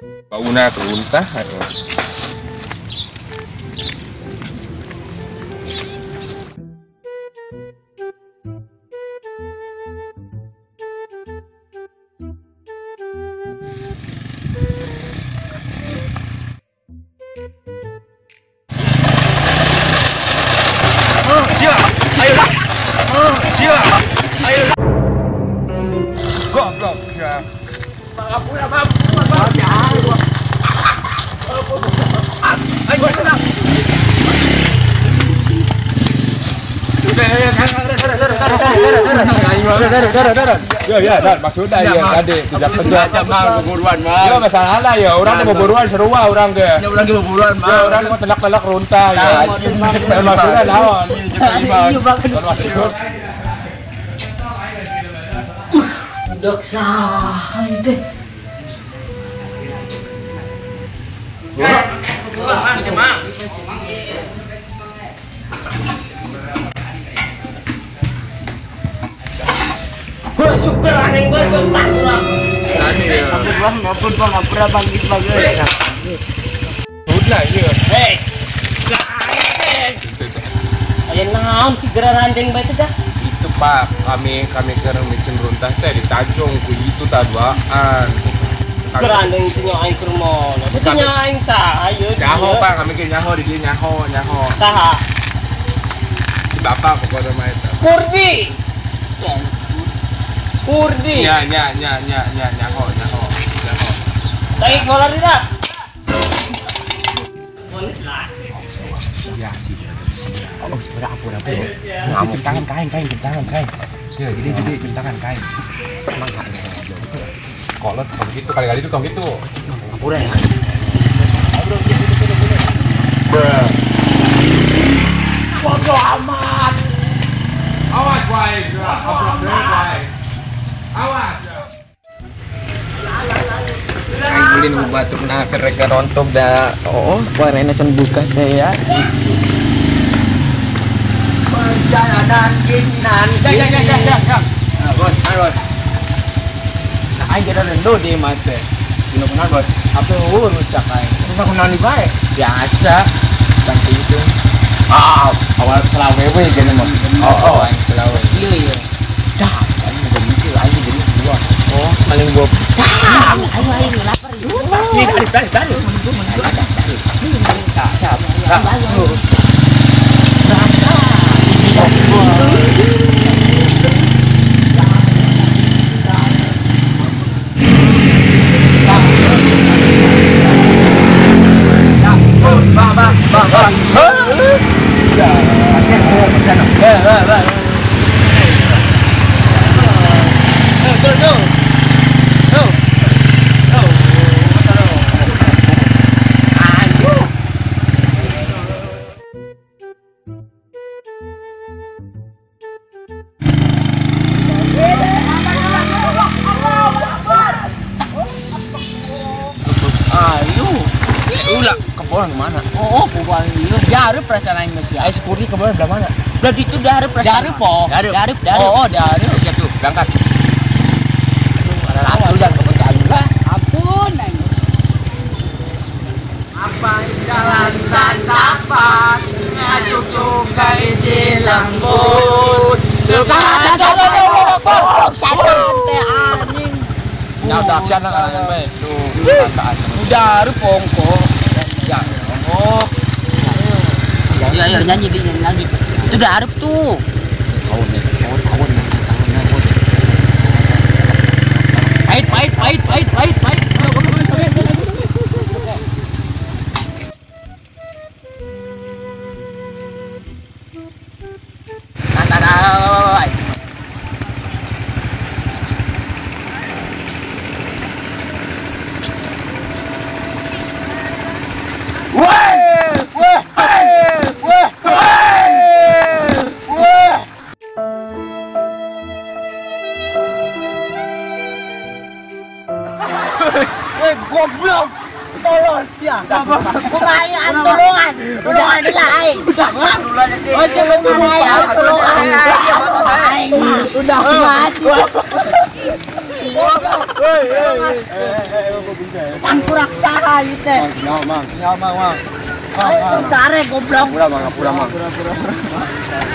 Una pregunta. Siap, ayo lah. Siap, ayo lah. Goblok ya. Maaf ya. Ayo senang. Ya, maksudnya ya tadi tidak sengaja mal buruan mal. Ya masalah ya, orang mau buruan seru orang ke. Ya orang mau buruan mal. Ya orang mau telak-telak runta ya. Maksudnya naon? Maksud Dok sah itu. Syukur aneh besok tak kurang. Maupun bang, apa bagi sebagai. Sudah ya. Hei, ayo naon si geran randeng baik dah. Itu Pak, kami kerang micin runtah teh di Tanjung ku itu taduaan. Gerandeng itu nyawain ke rumah. Itu nyawain sah, ayo. Nyaho Pak, kami ke nyaho di dia nyaho. Saha. Si Bapak pokoknya mah eta. Kurdi. Nya nyaho. Lagi kolar tidak? Ya sih. Oh, sebenarnya apa? Cium tangan kain. Ya, jadi cium tangan kain. Kolot kalau gitu kali-kali itu tong gitu. Ampura ya. Bodoh amat. Awas baik, awas. Ang ulin mo batok na karekarontog da pare na can buka ya. Perjalanan keinginan. Bos. Nah, aing kada rendo di mate. Sino kenal bos? Apa urus cakai? Terus aku nani bae. Biasa. Tanti itu. Awal selawe we gini mah. Oh, aing selawe. Iya. Dah, aing mau mikir aing jadi dua. Oh, maling gua. Ayo lapar yuk. Ini dari. Ulah kepulang mana? Oh, bukan itu. Diarep perasaan aing geus. Aing sekuriti kepulang belah mana? Belah itu diarep perasaan. Diarep. Oh, diarep. Siap tuh, berangkat. Ada Aku jangan kepentingan juga. Ampun aing. Apa jalan santapan ngajuk-juk ka hiji lembut. Teukan sabar teh anjing. Nyadak sana kalangan bae. Tuh, perasaan. Udah harus pongko. Ya, Oh. Ya nyanyi nyanyi. Itu udah harus tuh. tahun. Pahit. Goblok. Tolong ya. Pengayaan tolongan. Udah lain. Oh, jangan pengayaan tolongan. Udah masih. Pangku raksaha ieu teh. Mang. Sare goblok. Pura, Mang.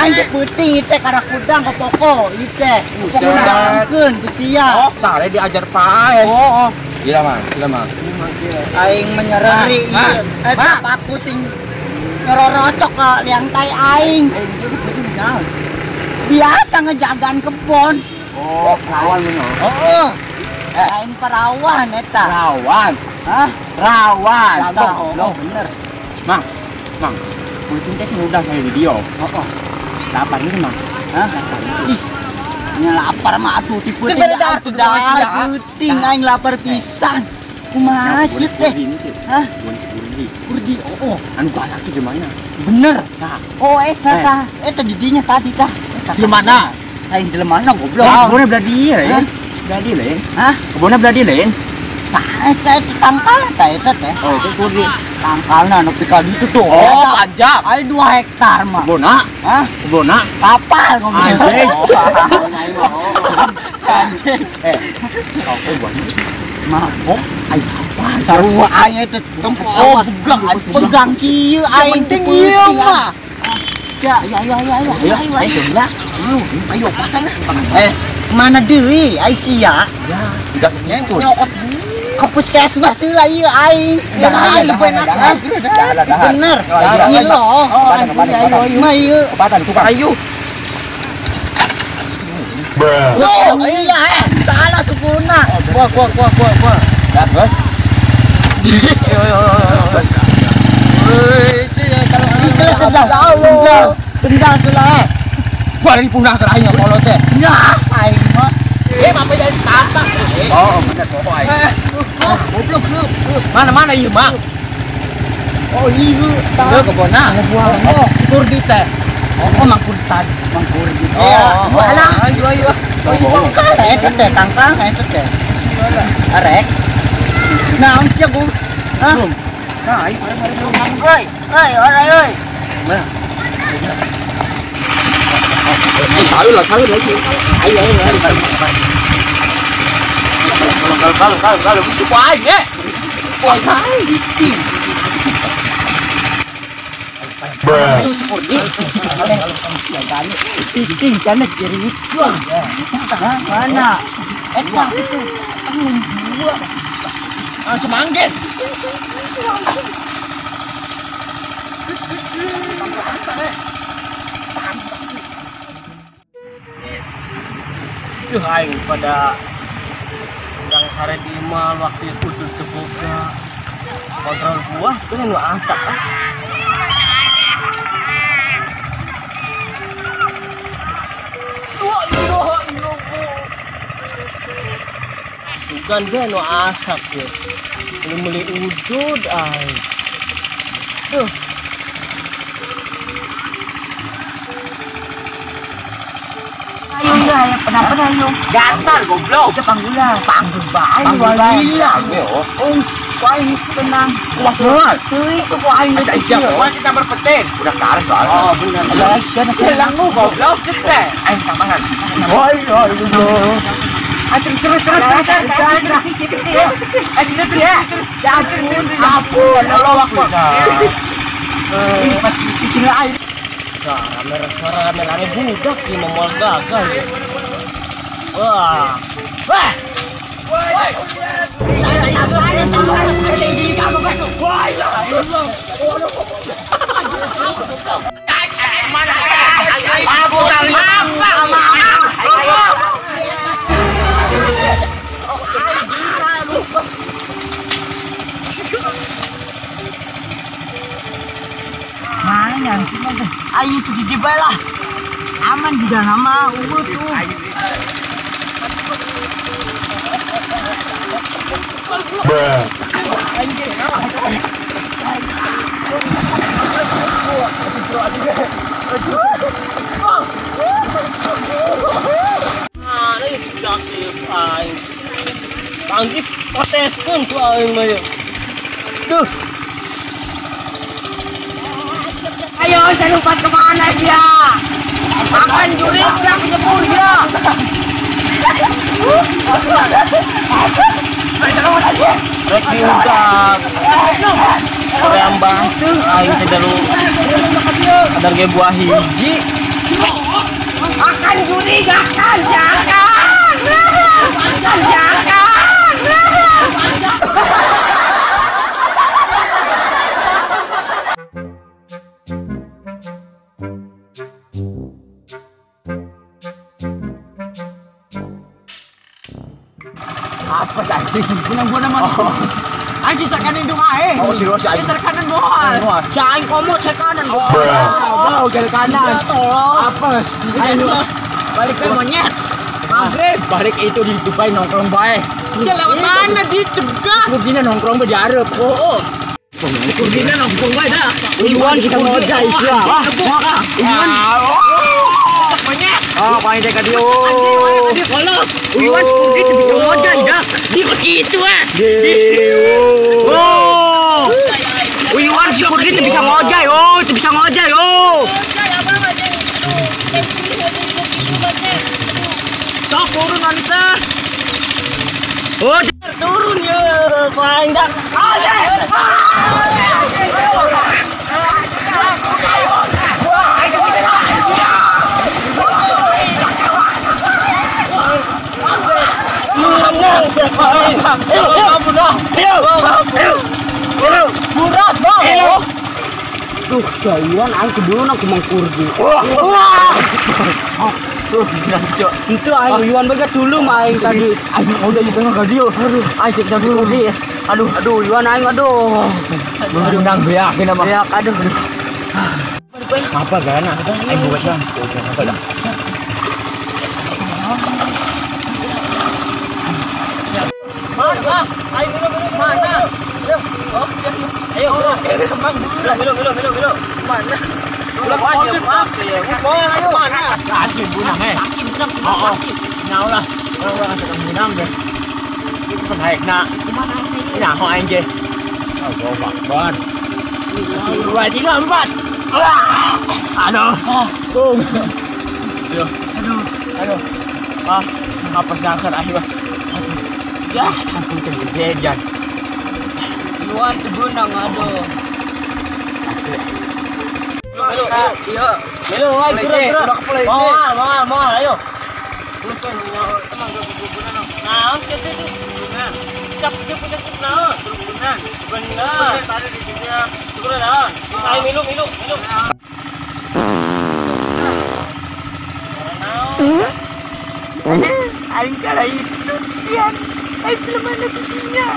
Aing teh peuting ieu teh kada kudang ke poko ieu teh. Pokona ke sia. Sare diajar pae. Gila, Mang. Aing menyereri ieu. Eta paku sing ngerorocok ke liang tai aing. Biasa ngejagaan kebon. Oh, perawan bener. Heeh. Aing perawan eta. Perawan. Hah? Perawan. Goblok bener. Mang. Mungkin teh udah saya video. Heeh. Lapar ini, Mang. Hah? Ih. Nya lapar mah atuh ti peuting atuh dah peuting aing lapar pisan. Kumaha sih teh? Hah? Kurdi. Oh, Anu galak tuh jemaahnya. bener. Oh, eta di dinya tadi tah. Di mana? Lain jelemana goblok. Kebunnya beladi lain. Beladi lain. Hah? Kebunnya beladi lain. Eta tangkal eta teh. Oh, itu kurdi. Tangkalna nu pikal ditu tuh. Oh, panjang. Ai 2 hektar mah. Kebuna. Hah? Kebuna. Kapal ngomong. Anjing. Anjing. Kau buat Mah, oh, ayo apa? sarua aing teh Oh, pegang kieu aing penting teh ieu mah. Ya, Ayo, patah lah. Mana deui ai sia? Ya, udah nyengkut. Nyokot ke puskesmas heula ieu aing. Yang aing benak. Bener. Ngilo. Mah ieu. Patah tukang ayu. Oh, iya salah sukuna. Gua. Dah, Bos. Itu sendal tuh lah. Gua dari punah terakhir polo teh. Ya, aing mah. Apa jadi tampak? Oh, bener pokok aing. Goblok lu. Mana ieu, Mang? Oh, iya. Ieu kebona. Oh, kurdi teh. Oh, mangkur tadi, mangkur gitu. Oh, alah. Ayo. Tangkal eta teh, tangkal eta teh. Arek. Naon sia gua? Hah? Nah, ayo. Euy, ora euy. Mana? Sawi lah. Ayo. Kalau bisa kuat ya. Kuat aja. Titing sana kiri ucuan. Mana? Eta itu tanggung gua. Semanggen. Duh aing pada yang sare di mal waktu itu terbuka kontrol buah itu nu asap ah. Sugan dia nu asap ya. Meli udud aing. Tuh. Ayo ya, pernah yuk. Gantar goblok. Itu panggulang, panggul bae. Iya. Oh, bae tenang. Wah, bener. Teuing itu ku aing Asa ijab. Wah, kita berpetin. Udah karet soalnya. Oh benar. Lah sana Hilangmu goblok teh. Aing tambangan. Terus. Ampun, Allah Akbar. pas cicing air. Nah, rame budak di memol gagal ya. Wah. Wah. Mana yang sih mah? Ayo pergi di bawah. Aman juga nama ubud tuh. Nah, ini budak ieu aing. Panggil poteskeun ku aing mah yeuh. Tuh. Ayo, saya lupa kemana dia? Makan duri, pulang ke Jepun dia. Rek diudak. Yang basuh aing teh dalu. Ada ge buah hiji. Akan juri jangan. Jangan. Apa sih anjing? Guna nama. Anjing terkanan dong ae. Oh, si Anjing terkanan moal. Jangan komo terkanan. Oh, jalan kanan. Apa? Ayo Balik ke monyet. Maghrib. balik itu di Dubai nongkrong bae. Lewat mana dicegah. Kudina nongkrong bae di Arab. Oh. Kudina nongkrong bae dah. Uyuan si Moja isya. Uyuan. Monyet. Oh, paling dekat dia. Tadi kolot. Uyuan sekurang itu bisa moja dah. Di kos gitu ah. Oh. Uyuan si Kurdin itu bisa ngojay, itu bisa ngojay, Tok turun wanita. Oh, Turun ya. Paling dah. Duh, sayuan aing kedua nak kumang Kurdi. Itu aing uyuan baga tulung aing tadi. Aing udah di tengah radio. Aduh, aing sik tadi Kurdi. Aduh, uyuan aing aduh. Beundang beak nama. Beak aduh. Apa gana? Aing buat bang. Apa dah? Mana? Ayo belum mana? Oh, siap. Ayo. Belum. Mana? Belum aja, Pak. Ayo. Mana? Anjing bunang Oh. Nyau lah. Orang kasih kamu bunang deh. Itu kan naik nak. Ini aku aing je. Oh, goblok banget. 2 3 4. Aduh. Bung. Aduh. Apa dasar akhir. Ya, sampai terjejan. Uyuan tebunang aduh. Mau, ayo. Nah, siapa itu? Cap dia punya kenal. Benar. Tadi di sini ya. Sudah dah. Ayo minum. Aing kala itu pian. Aing celana kucingnya.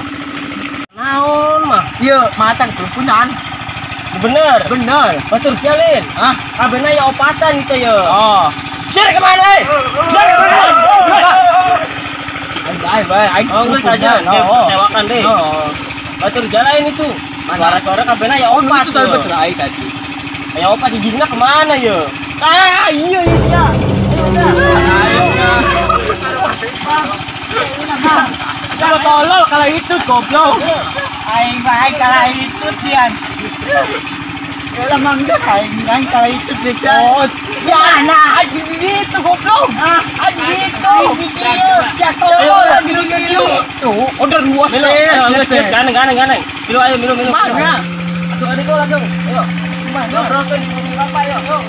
Naon mah? Iya, matang kelupunan. Bener. Betul sialin. Hah? Abena ya opatan itu ya. Oh. Sir kemana? Baik. Oh, enggak saja. Tewakan deh. Oh. Betul jalain itu. Suara-suara kabena ya opat. Itu betul tadi. Ya opat di jinna kemana ya? Iya ya. Kalau tolol kalau itu goblok. Aing kalau itu Tian. Ya mangga aing kalau itu bisa. Oh, ya nah gitu goblok. Gitu. Siap tolol gitu. Tuh, order luas Yes, ganeng. Ayo minum. Mana? Masuk adik kau langsung. Ayo. Mana? Terus apa ya? Yuk.